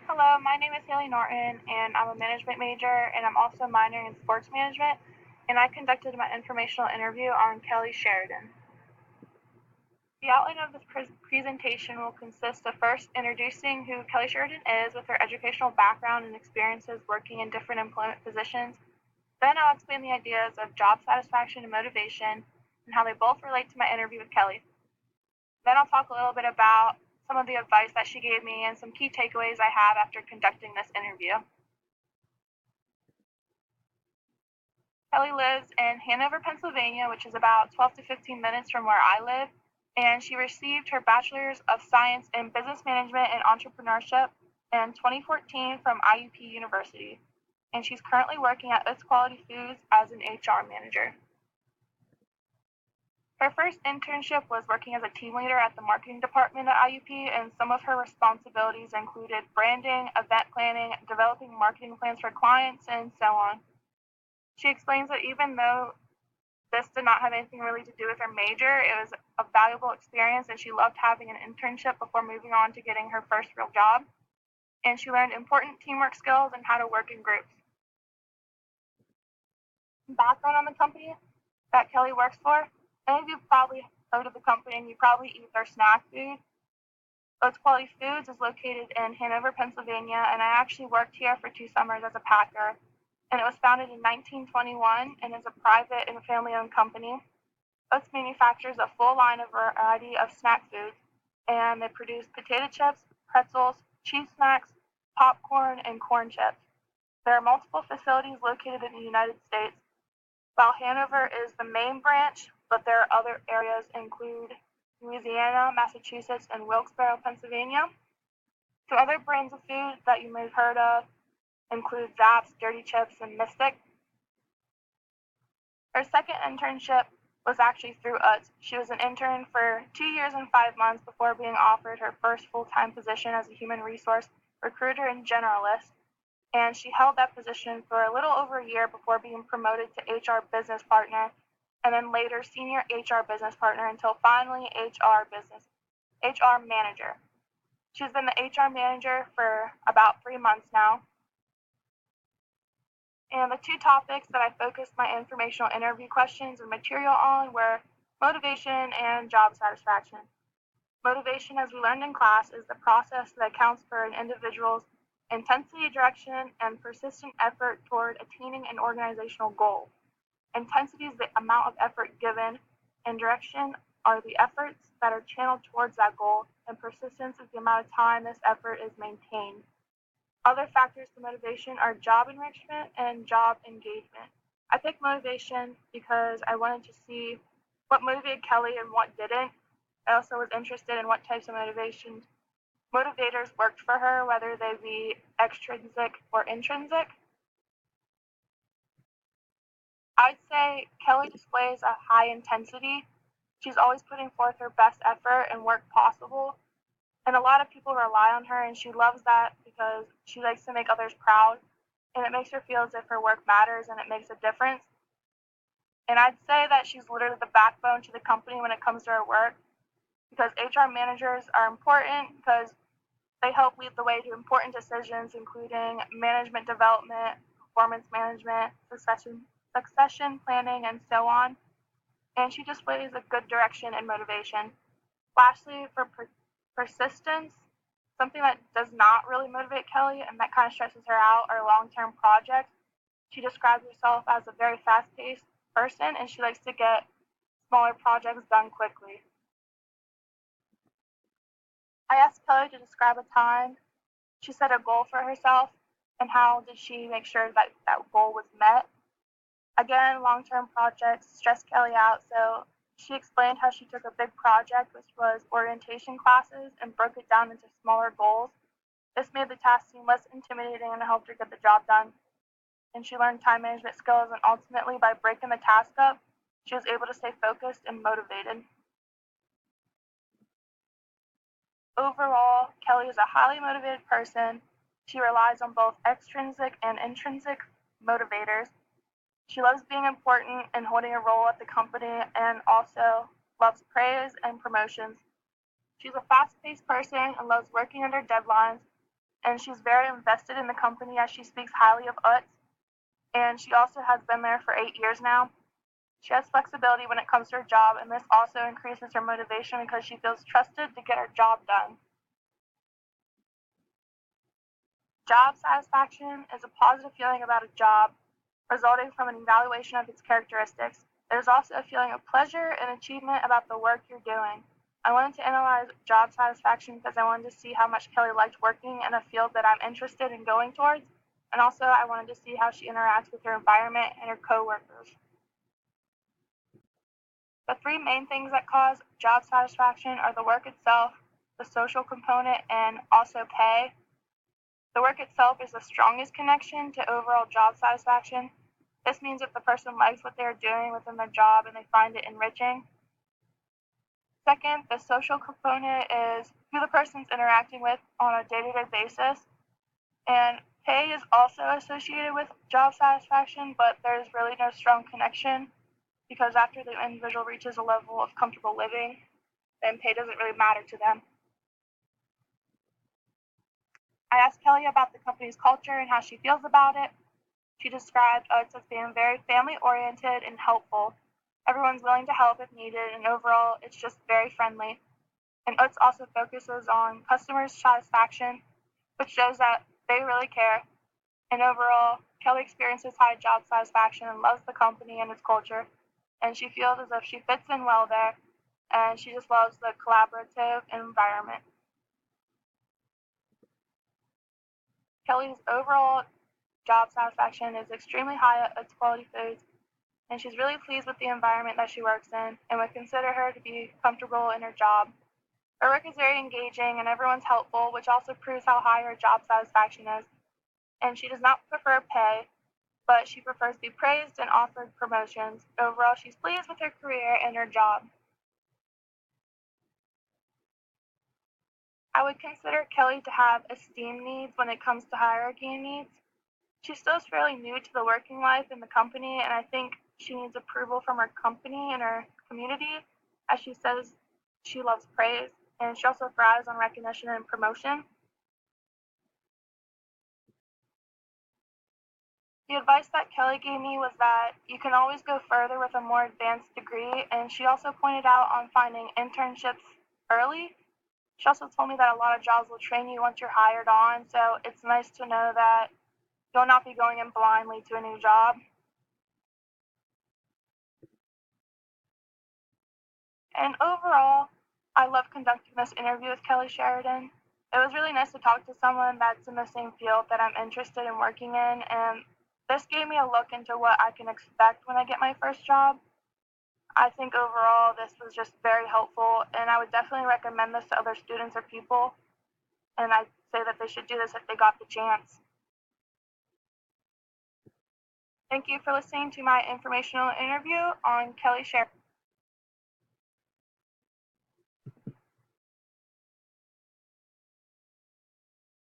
Hello, my name is Haley Norton, and I'm a management major, and I'm also minoring in sports management. And I conducted my informational interview on Kelly Sheridan. The outline of this presentation will consist of first introducing who Kelly Sheridan is with her educational background and experiences working in different employment positions. Then I'll explain the ideas of job satisfaction and motivation and how they both relate to my interview with Kelly. Then I'll talk a little bit about some of the advice that she gave me and some key takeaways I had after conducting this interview. Kelly lives in Hanover, Pennsylvania, which is about 12 to 15 minutes from where I live, and she received her Bachelor's of Science in Business Management and Entrepreneurship in 2014 from IUP University, and she's currently working at It's Quality Foods as an HR manager. Her first internship was working as a team leader at the marketing department at IUP, and some of her responsibilities included branding, event planning, developing marketing plans for clients, and so on. She explains that even though this did not have anything really to do with her major, it was a valuable experience, and she loved having an internship before moving on to getting her first real job. And she learned important teamwork skills and how to work in groups. Background on the company that Kelly works for. Many of you probably heard of the company and you probably eat their snack food. Oats Quality Foods is located in Hanover, Pennsylvania, and I actually worked here for 2 summers as a packer. And it was founded in 1921 and is a private and family-owned company. Oats manufactures a full line of variety of snack foods, and they produce potato chips, pretzels, cheese snacks, popcorn, and corn chips. There are multiple facilities located in the United States. While Hanover is the main branch, but there are other areas include Louisiana, Massachusetts, and Wilkes-Barre, Pennsylvania. Two other brands of food that you may have heard of include Zapp's, Dirty Chips, and Mystic. Her second internship was actually through Utz. She was an intern for 2 years and 5 months before being offered her first full-time position as a human resource recruiter and generalist, and she held that position for a little over a year before being promoted to HR business partner, and then later senior HR business partner until finally HR manager. She's been the HR manager for about 3 months now. And the two topics that I focused my informational interview questions and material on were motivation and job satisfaction. Motivation, as we learned in class, is the process that accounts for an individual's intensity, direction, and persistent effort toward attaining an organizational goal. Intensity is the amount of effort given, and direction are the efforts that are channeled towards that goal, and persistence is the amount of time this effort is maintained. Other factors to motivation are job enrichment and job engagement. I picked motivation because I wanted to see what motivated Kelly and what didn't. I also was interested in what types of motivators worked for her, whether they be extrinsic or intrinsic. I'd say Kelly displays a high intensity. She's always putting forth her best effort and work possible. And a lot of people rely on her, and she loves that because she likes to make others proud. And it makes her feel as if her work matters and it makes a difference. And I'd say that she's literally the backbone to the company when it comes to her work because HR managers are important because they help lead the way to important decisions, including management development, performance management, succession planning, and so on. And she displays a good direction and motivation. Lastly, for persistence, something that does not really motivate Kelly and that kind of stresses her out are long-term projects. She describes herself as a very fast-paced person, and she likes to get smaller projects done quickly. I asked Kelly to describe a time she set a goal for herself and how did she make sure that that goal was met. Again, long-term projects stress Kelly out, so she explained how she took a big project, which was orientation classes, and broke it down into smaller goals. This made the task seem less intimidating and helped her get the job done. And she learned time management skills, and ultimately, by breaking the task up, she was able to stay focused and motivated. Overall, Kelly is a highly motivated person. She relies on both extrinsic and intrinsic motivators. She loves being important and holding a role at the company and also loves praise and promotions. She's a fast-paced person and loves working under deadlines, and she's very invested in the company as she speaks highly of Utz, and she also has been there for 8 years now. She has flexibility when it comes to her job, and this also increases her motivation because she feels trusted to get her job done. Job satisfaction is a positive feeling about a job resulting from an evaluation of its characteristics. There is also a feeling of pleasure and achievement about the work you're doing. I wanted to analyze job satisfaction because I wanted to see how much Kelly liked working in a field that I'm interested in going towards, and also I wanted to see how she interacts with her environment and her coworkers. The three main things that cause job satisfaction are the work itself, the social component, and also pay. The work itself is the strongest connection to overall job satisfaction. This means if the person likes what they are doing within their job and they find it enriching. Second, the social component is who the person's interacting with on a day-to-day basis. And pay is also associated with job satisfaction, but there's really no strong connection because after the individual reaches a level of comfortable living, then pay doesn't really matter to them. I asked Kelly about the company's culture and how she feels about it. She described us as being very family oriented and helpful. Everyone's willing to help if needed, and overall, it's just very friendly. And Utz also focuses on customer satisfaction, which shows that they really care. And overall, Kelly experiences high job satisfaction and loves the company and its culture. And she feels as if she fits in well there, and she just loves the collaborative environment. Kelly's overall job satisfaction is extremely high at Utz Quality Foods, and she's really pleased with the environment that she works in and would consider her to be comfortable in her job. Her work is very engaging and everyone's helpful, which also proves how high her job satisfaction is. And she does not prefer pay, but she prefers to be praised and offered promotions. Overall, she's pleased with her career and her job. I would consider Kelly to have esteem needs when it comes to hierarchy needs. She's still fairly new to the working life in the company, and I think she needs approval from her company and her community, as she says she loves praise, and she also thrives on recognition and promotion. The advice that Kelly gave me was that you can always go further with a more advanced degree, and she also pointed out on finding internships early. She also told me that a lot of jobs will train you once you're hired on, so it's nice to know that you'll not be going in blindly to a new job. And overall, I love conducting this interview with Kelly Sheridan. It was really nice to talk to someone that's in the same field that I'm interested in working in, and this gave me a look into what I can expect when I get my first job. I think overall this was just very helpful, and I would definitely recommend this to other students or people, and I'd say that they should do this if they got the chance. Thank you for listening to my informational interview on Kelly Sheridan.